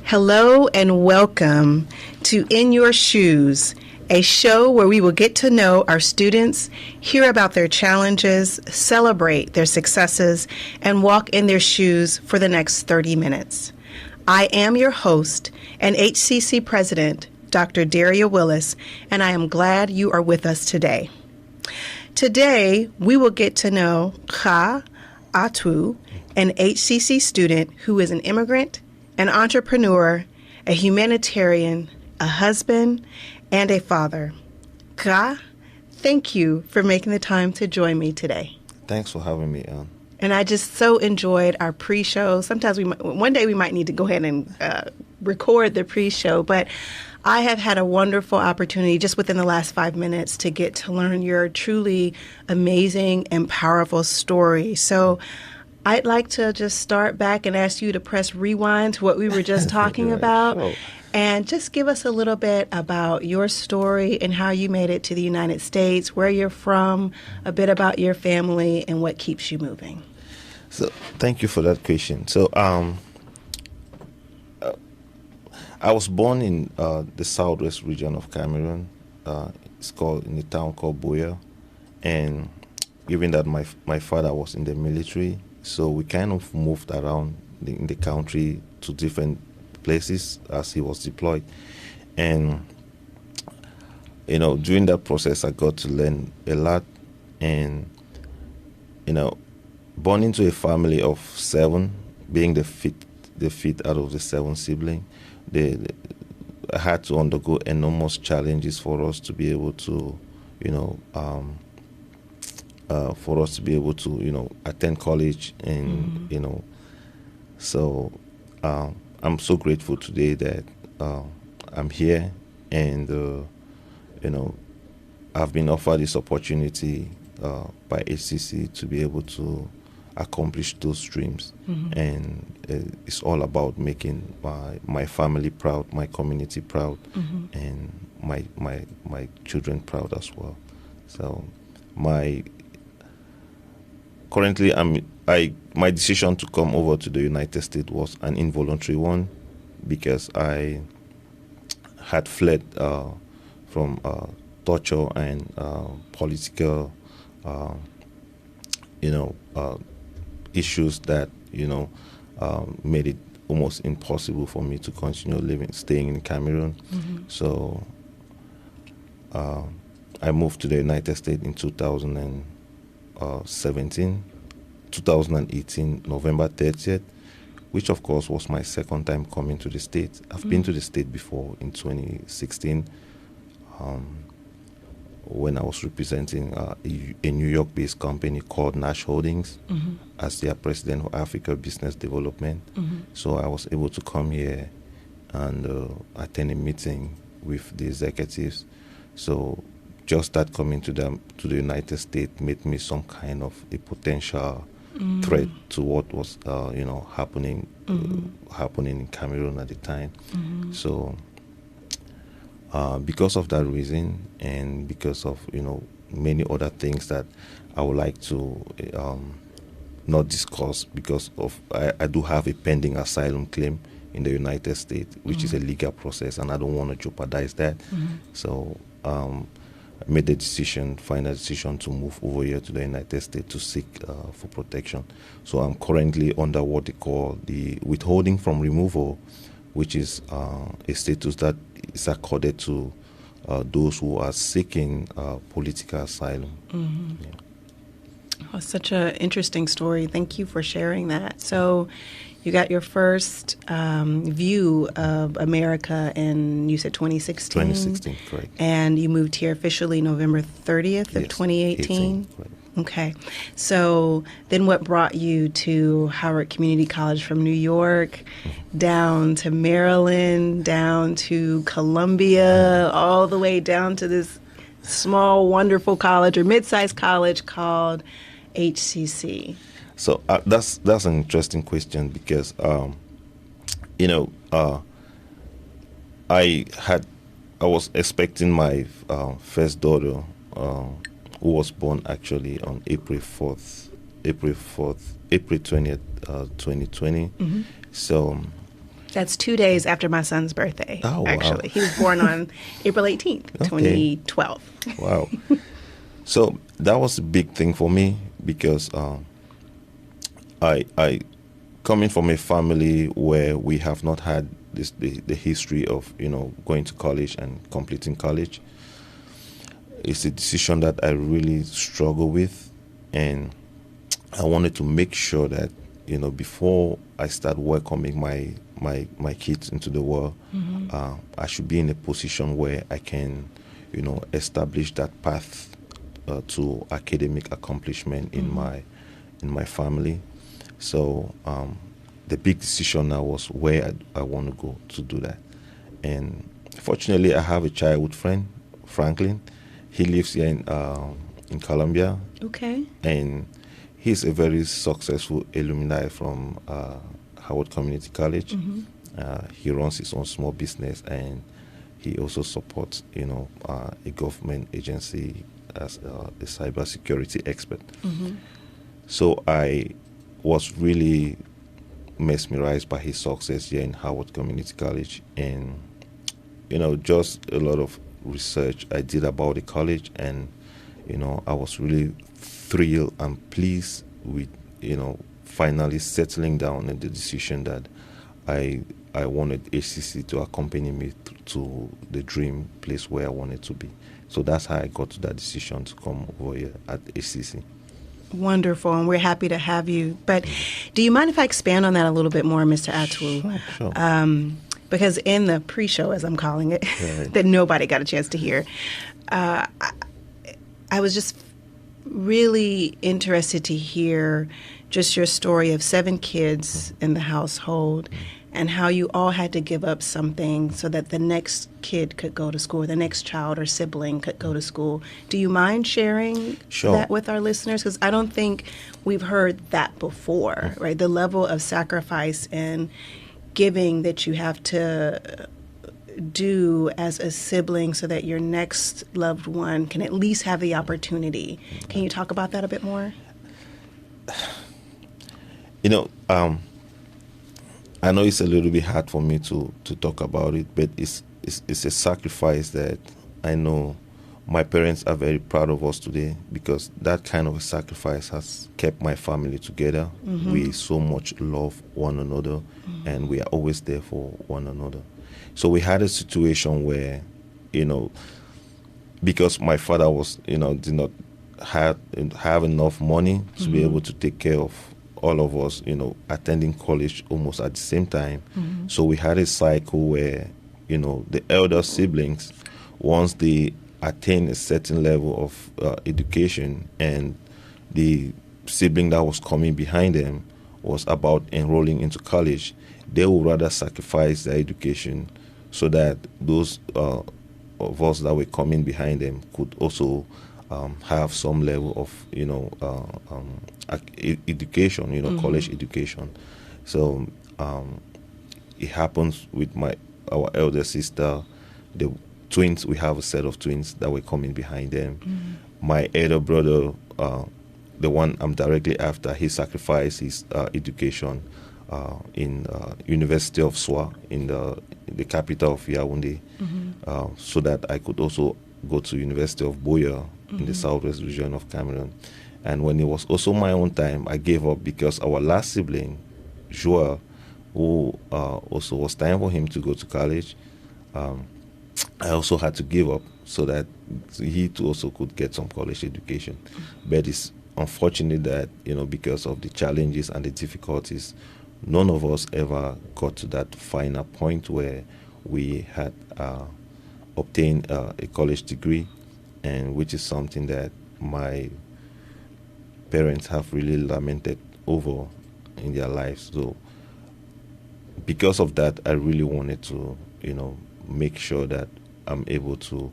Hello and welcome to In Your Shoes, a show where we will get to know our students, hear about their challenges, celebrate their successes, and walk in their shoes for the next 30 minutes. I am your host and HCC President, Dr. Daria Willis, and I am glad you are with us today. Today, we will get to know Gha Achuo, an HCC student who is an immigrant, an entrepreneur, a humanitarian, a husband, and a father. Gha, thank you for making the time to join me today. Thanks for having me on. And I just so enjoyed our pre-show. Sometimes one day we might need to go ahead and record the pre-show, but I have had a wonderful opportunity just within the last 5 minutes to get to learn your truly amazing and powerful story. So I'd like to just start back and ask you to press rewind to what we were just talking about. Sure. And just give us a little bit about your story and how you made it to the United States, where you're from, a bit about your family, and what keeps you moving. So, thank you for that question. So, I was born in the southwest region of Cameroon. It's called in a town called Boya, and given that my father was in the military, so we kind of moved around in the country to different places as he was deployed. And, during that process, I got to learn a lot. And, born into a family of 7, being the fifth out of the 7 siblings, I had to undergo enormous challenges for us to be able to, attend college. And, so I'm so grateful today that I'm here, and I've been offered this opportunity by HCC to be able to accomplish those dreams. And it's all about making my family proud, my community proud, and my children proud as well. So currently my decision to come over to the United States was an involuntary one, because I had fled from torture and political issues that made it almost impossible for me to continue staying in Cameroon. So I moved to the United States in 2018, November 30th, which of course was my second time coming to the States. I've been to the States before in 2016, when I was representing a New York-based company called Nash Holdings as their president of Africa Business Development. So I was able to come here and attend a meeting with the executives. So just that coming to the United States made me some kind of a potential threat to what was happening in Cameroon at the time. So because of that reason, and because of many other things that I would like to not discuss, because of I do have a pending asylum claim in the United States, which is a legal process, and I don't want to jeopardize that. So I made the final decision to move over here to the United States to seek for protection. So I'm currently under what they call the withholding from removal, which is a status that is accorded to those who are seeking political asylum. Oh, such an interesting story. Thank you for sharing that. So you got your first view of America in, you said 2016? 2016, correct. And you moved here officially November 30th of 2018? Okay. So then what brought you to Howard Community College from New York, down to Maryland, down to Columbia, all the way down to this small, wonderful college or mid-sized college called HCC? So that's an interesting question, because I was expecting my first daughter, who was born actually on April 20th, 2020. So That's 2 days after my son's birthday, actually. Wow. He was born on April 18th, 2012. Wow. So that was a big thing for me because I coming from a family where we have not had the history of, going to college and completing college. It's a decision that I really struggle with, and I wanted to make sure that, before I start welcoming my kids into the world, I should be in a position where I can, establish that path to academic accomplishment in my family. So the big decision now was where I want to go to do that. And fortunately, I have a childhood friend, Franklin. He lives here in Colombia. Okay. And he's a very successful alumni from Howard Community College. He runs his own small business, and he also supports, a government agency as a cybersecurity expert. So I was really mesmerized by his success here in Howard Community College, and just a lot of research I did about the college, and I was really thrilled and pleased with finally settling down in the decision that I wanted HCC to accompany me to the dream place where I wanted to be. So that's how I got to that decision to come over here at HCC. Wonderful, and we're happy to have you. But do you mind if I expand on that a little bit more, Mr. Achuo? Sure. Because in the pre-show, as I'm calling it, that nobody got a chance to hear, I was just really interested to hear just your story of 7 kids in the household and how you all had to give up something so that the next kid could go to school, the next child or sibling could go to school. Do you mind sharing that with our listeners? Because I don't think we've heard that before, right? The level of sacrifice and giving that you have to do as a sibling so that your next loved one can at least have the opportunity. Can you talk about that a bit more? I know it's a little bit hard for me to talk about it, but it's a sacrifice that I know my parents are very proud of us today, because that kind of a sacrifice has kept my family together. We so much love one another, and we are always there for one another. So we had a situation where, because my father was, did not have enough money to be able to take care of all of us, attending college almost at the same time. So we had a cycle where, the elder siblings, once they attain a certain level of education, and the sibling that was coming behind them was about enrolling into college, they would rather sacrifice their education so that those of us that were coming behind them could also have some level of, education, college education. So it happens with our elder sister, the twins. We have a set of twins that were coming behind them. My elder brother, the one I'm directly after, he sacrificed his education in University of Soa, in the capital of Yaoundé, so that I could also go to University of Buea in the southwest region of Cameroon. And when it was also my own time, I gave up because our last sibling, Joel, who also was time for him to go to college, I also had to give up so that he too also could get some college education. But it's unfortunate that, because of the challenges and the difficulties, none of us ever got to that final point where we had obtained a college degree, and which is something that my parents have really lamented over in their lives. So because of that, I really wanted to, make sure that I'm able to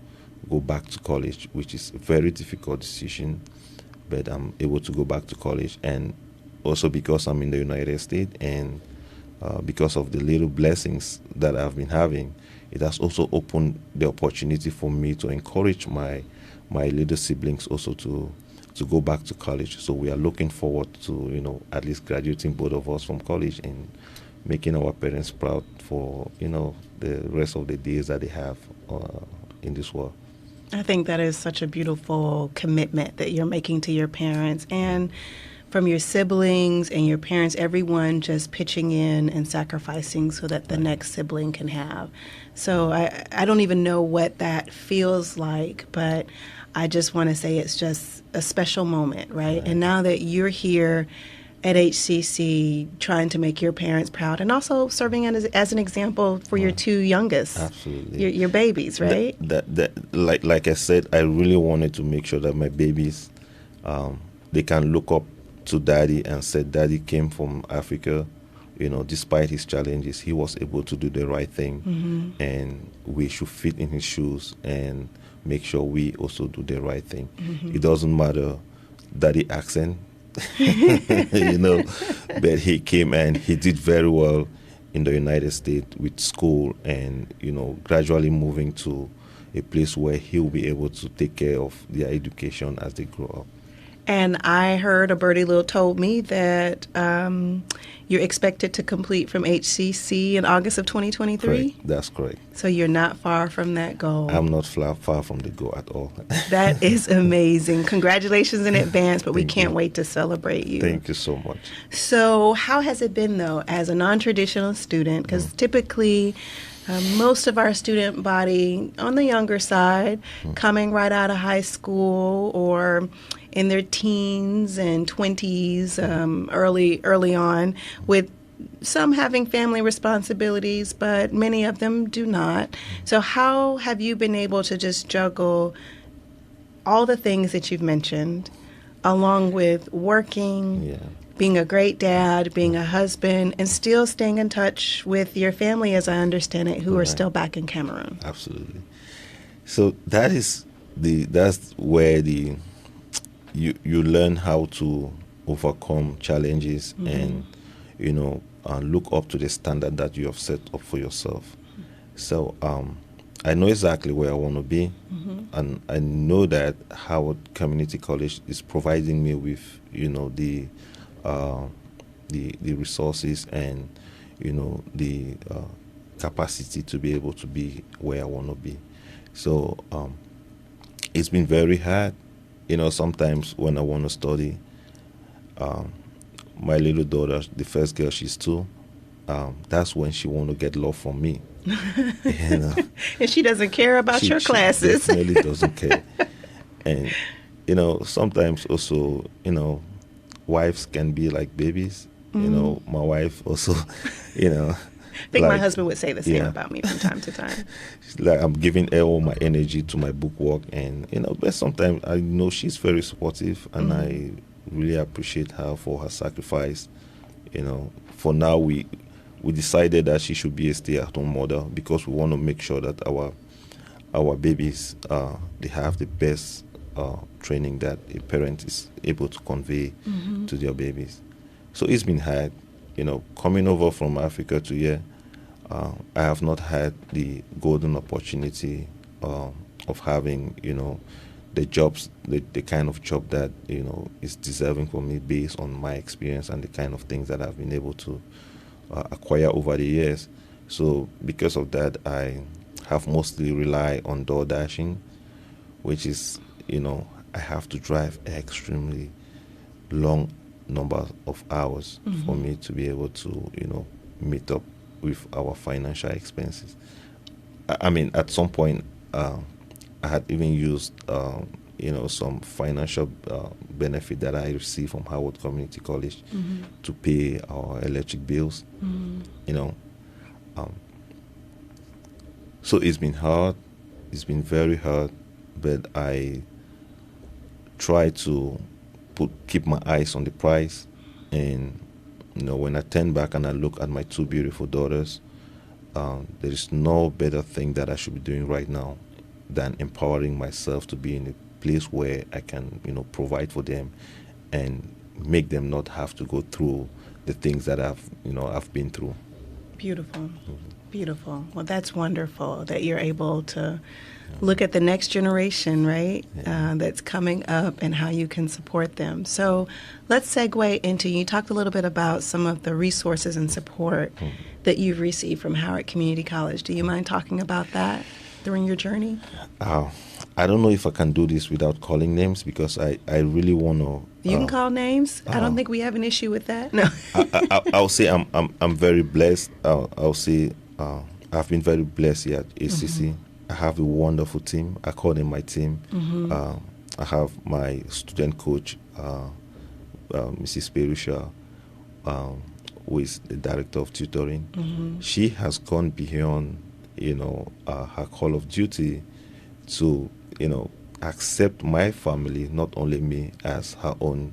go back to college, which is a very difficult decision, but I'm able to go back to college. And also because I'm in the United States, and because of the little blessings that I've been having, it has also opened the opportunity for me to encourage my little siblings also to go back to college. So we are looking forward to, at least graduating both of us from college in making our parents proud for, the rest of the days that they have in this world. I think that is such a beautiful commitment that you're making to your parents, and from your siblings and your parents, everyone just pitching in and sacrificing so that the next sibling can have. So I don't even know what that feels like, but I just want to say it's just a special moment, right? And now that you're here at HCC trying to make your parents proud and also serving as an example for your two youngest. Absolutely. Your babies, right? Like I said, I really wanted to make sure that my babies, they can look up to Daddy and say, Daddy came from Africa. Despite his challenges, he was able to do the right thing, and we should fit in his shoes and make sure we also do the right thing. It doesn't matter Daddy accent, but he came and he did very well in the United States with school, and gradually moving to a place where he'll be able to take care of their education as they grow up. And I heard, a birdie little told me that you're expected to complete from HCC in August of 2023? Correct. That's correct. So you're not far from that goal. I'm not far from the goal at all. That is amazing. Congratulations in advance, but we can't wait to celebrate you. Thank you so much. So how has it been, though, as a non-traditional student? Because typically most of our student body on the younger side, coming right out of high school or in their teens and 20s, early on, with some having family responsibilities, but many of them do not. So how have you been able to just juggle all the things that you've mentioned, along with working, being a great dad, being a husband, and still staying in touch with your family, as I understand it, who are still back in Cameroon? Absolutely. So that's where you learn how to overcome challenges and look up to the standard that you have set up for yourself. So I know exactly where I want to be, and I know that Howard Community College is providing me with the resources and the capacity to be able to be where I want to be. So it's been very hard. Sometimes when I want to study, my little daughter, the first girl, she's 2, that's when she want to get love from me. And she doesn't care about your classes. She definitely doesn't care. And, sometimes also, wives can be like babies. My wife also, I think my husband would say the same about me from time to time. Like, I'm giving her all my energy to my book work, and but sometimes I know she's very supportive, and I really appreciate her for her sacrifice. For now we decided that she should be a stay-at-home mother because we want to make sure that our babies they have the best training that a parent is able to convey to their babies. So it's been hard. Coming over from Africa to here, I have not had the golden opportunity of having, the jobs, the kind of job that, is deserving for me based on my experience and the kind of things that I've been able to acquire over the years. So because of that, I have mostly relied on door dashing, which is, I have to drive extremely long number of hours for me to be able to, meet up with our financial expenses. I mean, at some point, I had even used, some financial benefit that I received from Howard Community College to pay our electric bills. So it's been hard. It's been very hard, but I try to keep my eyes on the prize. And when I turn back and I look at my 2 beautiful daughters, there is no better thing that I should be doing right now than empowering myself to be in a place where I can, provide for them and make them not have to go through the things that I've been through. Beautiful. Beautiful. Well, that's wonderful that you're able to look at the next generation, right, that's coming up and how you can support them. So let's segue into, you talked a little bit about some of the resources and support that you've received from Howard Community College. Do you mind talking about that during your journey? I don't know if I can do this without calling names, because I really want to. You can call names. I don't think we have an issue with that. No. I'll say I'm very blessed. I'll say I've been very blessed here at HCC. I have a wonderful team. I call them my team. I have my student coach, Mrs. Perusha, who is the director of tutoring. She has gone beyond, her call of duty to, accept my family, not only me, as her own.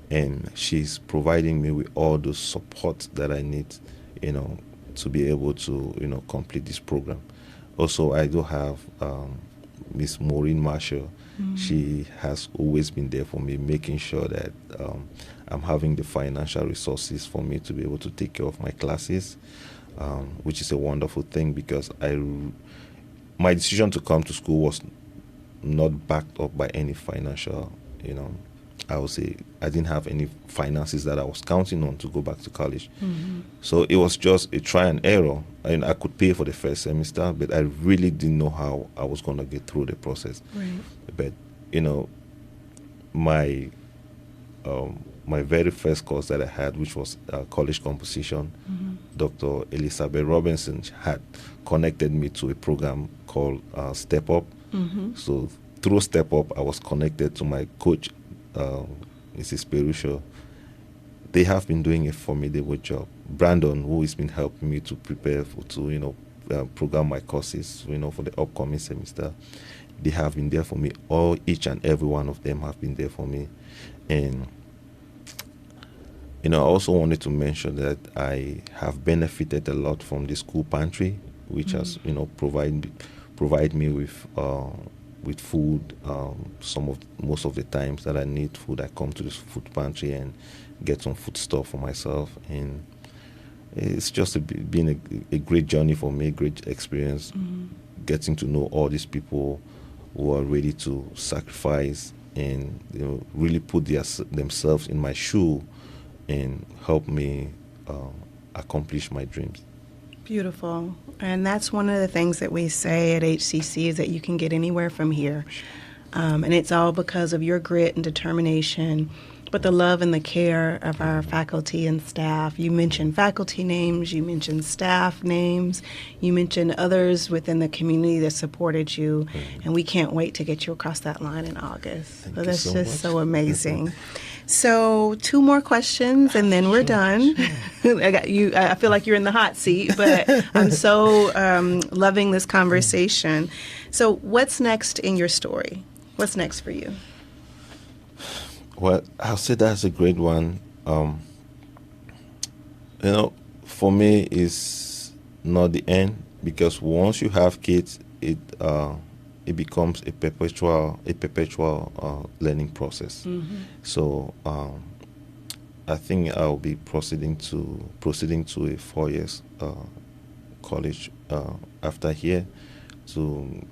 And she's providing me with all the support that I need, to be able to, complete this program. Also, I do have Miss Maureen Marshall. She has always been there for me, making sure that I'm having the financial resources for me to be able to take care of my classes, which is a wonderful thing, because my decision to come to school was not backed up by any financial, I would say I didn't have any finances that I was counting on to go back to college. So it was just a try and error. And I could pay for the first semester, but I really didn't know how I was going to get through the process. Right. But, my very first course that I had, which was college composition, Dr. Elizabeth Robinson had connected me to a program called Step Up. So through Step Up, I was connected to my coach, Mrs. Perusha. They have been doing a formidable job. Brandon, who has been helping me to prepare program my courses, for the upcoming semester, they have been there for me. Each and every one of them have been there for me. And, I also wanted to mention that I have benefited a lot from the school pantry, which has, provide me with food. Most of the times that I need food, I come to this food pantry and get some food stuff for myself. And it's just been a great journey for me, a great experience, getting to know all these people who are ready to sacrifice and really put themselves in my shoe and help me accomplish my dreams. Beautiful. And that's one of the things that we say at HCC is that you can get anywhere from here. And it's all because of your grit and determination, but the love and the care of our faculty and staff. You mentioned faculty names, you mentioned staff names, you mentioned others within the community that supported you, and we can't wait to get you across that line in August. So that's just so amazing. So 2 more questions, and then we're done. Sure. I got you. I feel like you're in the hot seat, but I'm so loving this conversation. So what's next in your story? What's next for you? Well, I'll say that's a great one. For me, it's not the end, because once you have kids, it becomes a perpetual learning process. So I think I'll be proceeding to a 4 years college after here to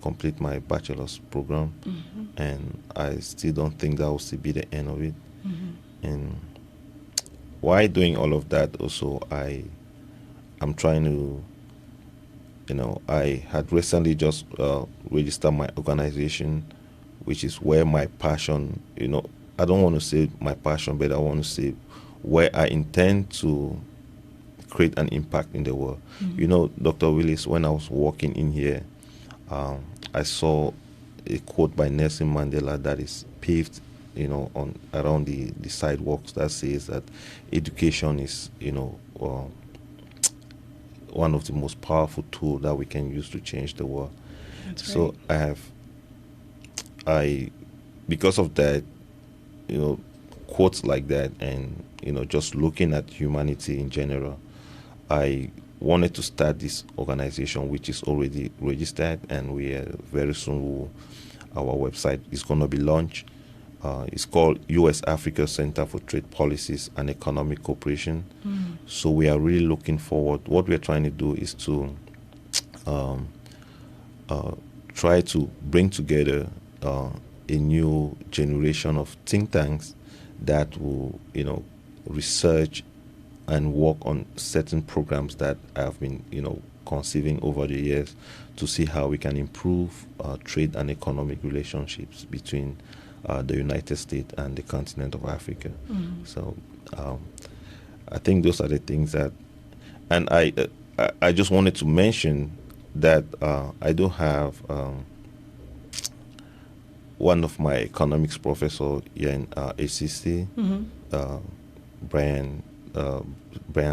complete my bachelor's program, and I still don't think that will still be the end of it. And while doing all of that, also I'm trying to, I had recently just registered my organization, which is where my passion, I don't want to say my passion, but I want to say where I intend to create an impact in the world. Dr. Willis, when I was walking in here, I saw a quote by Nelson Mandela that is paved, on around the sidewalks, that says that education is, one of the most powerful tools that we can use to change the world. That's so right. Because of that, quotes like that, and just looking at humanity in general, I wanted to start this organization, which is already registered, and we very soon our website is going to be launched. It's called U.S. Africa Center for Trade Policies and Economic Cooperation. So we are really looking forward. What we are trying to do is to try to bring together a new generation of think tanks that will, research and work on certain programs that have been, conceiving over the years to see how we can improve trade and economic relationships between the United States and the continent of Africa. Mm-hmm. So I think those are the things that, and I just wanted to mention that I do have one of my economics professor here in HCC, mm-hmm. Brian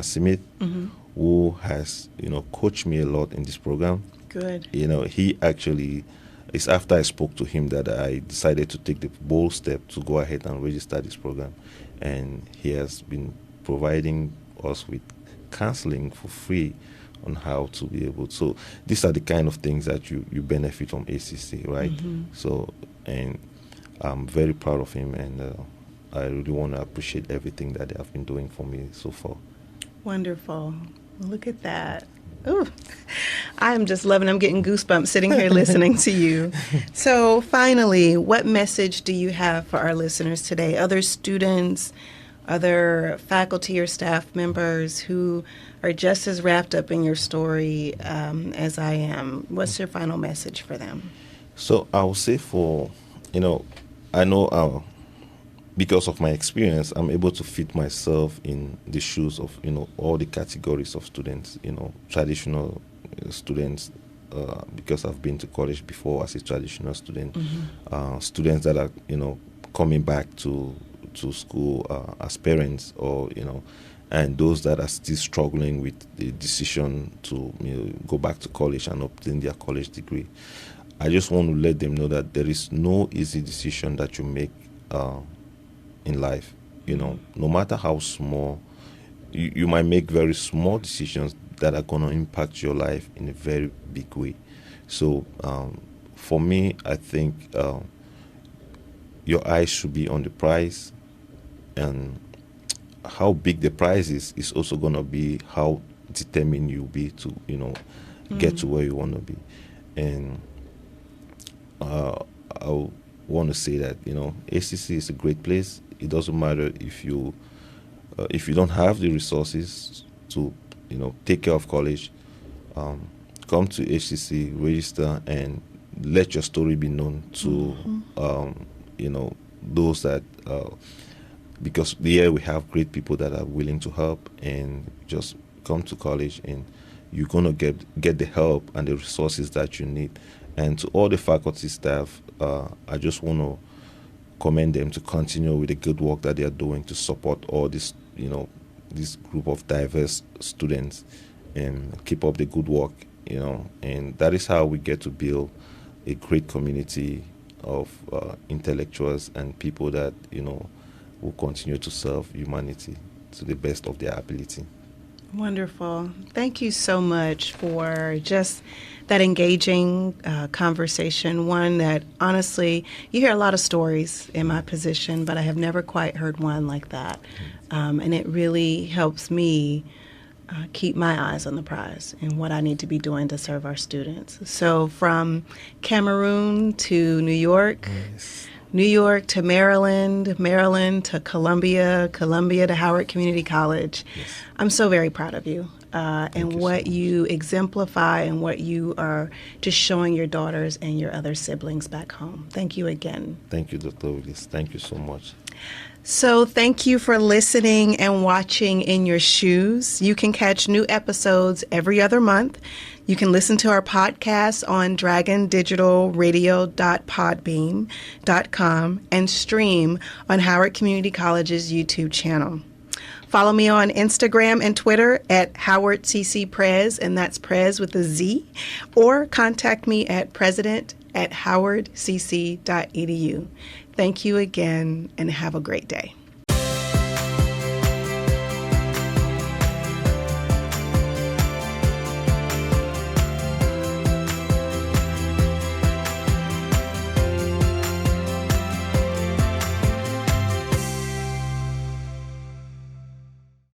Smith, mm-hmm. who has coached me a lot in this program. Good. He actually, it's after I spoke to him that I decided to take the bold step to go ahead and register this program, and he has been providing us with counseling for free on how to be able. So these are the kind of things that you benefit from HCC, right? Mm-hmm. So, and I'm very proud of him, and I really want to appreciate everything that they have been doing for me so far. Wonderful. Look at that. Ooh, I'm just loving it. I'm getting goosebumps sitting here listening to you. So finally, what message do you have for our listeners today? Other students, other faculty or staff members who are just as wrapped up in your story as I am. What's your final message for them? So I will say I know because of my experience, I'm able to fit myself in the shoes of, all the categories of students, traditional students, because I've been to college before as a traditional student, mm-hmm. Students that are, coming back to school as parents, or, and those that are still struggling with the decision to go back to college and obtain their college degree. I just want to let them know that there is no easy decision that you make in life. No matter how small, you might make very small decisions that are going to impact your life in a very big way. So for me, I think your eyes should be on the prize, and how big the prize is also going to be how determined you'll be to get to where you want to be. And I want to say that HCC is a great place. It doesn't matter if you don't have the resources to take care of college. Come to HCC, register, and let your story be known to mm-hmm. Those that because here we have great people that are willing to help, and just come to college and you're gonna get the help and the resources that you need. And to all the faculty staff, I just want to commend them to continue with the good work that they are doing to support all this, this group of diverse students, and keep up the good work, and that is how we get to build a great community of intellectuals and people that, will continue to serve humanity to the best of their ability. Wonderful. Thank you so much for just that engaging conversation, one that honestly, you hear a lot of stories in my position, but I have never quite heard one like that. And it really helps me keep my eyes on the prize and what I need to be doing to serve our students. So from Cameroon to New York, yes. New York to Maryland, Maryland to Columbia, Columbia to Howard Community College. Yes. I'm so very proud of you and what you exemplify and what you are just showing your daughters and your other siblings back home. Thank you again. Thank you, Dr. Willis. Thank you so much. So thank you for listening and watching In Your Shoes. You can catch new episodes every other month. You can listen to our podcast on dragondigitalradio.podbean.com and stream on Howard Community College's YouTube channel. Follow me on Instagram and Twitter at HowardCC Prez, and that's Prez with a Z, or contact me at president@howardcc.edu. Thank you again, and have a great day.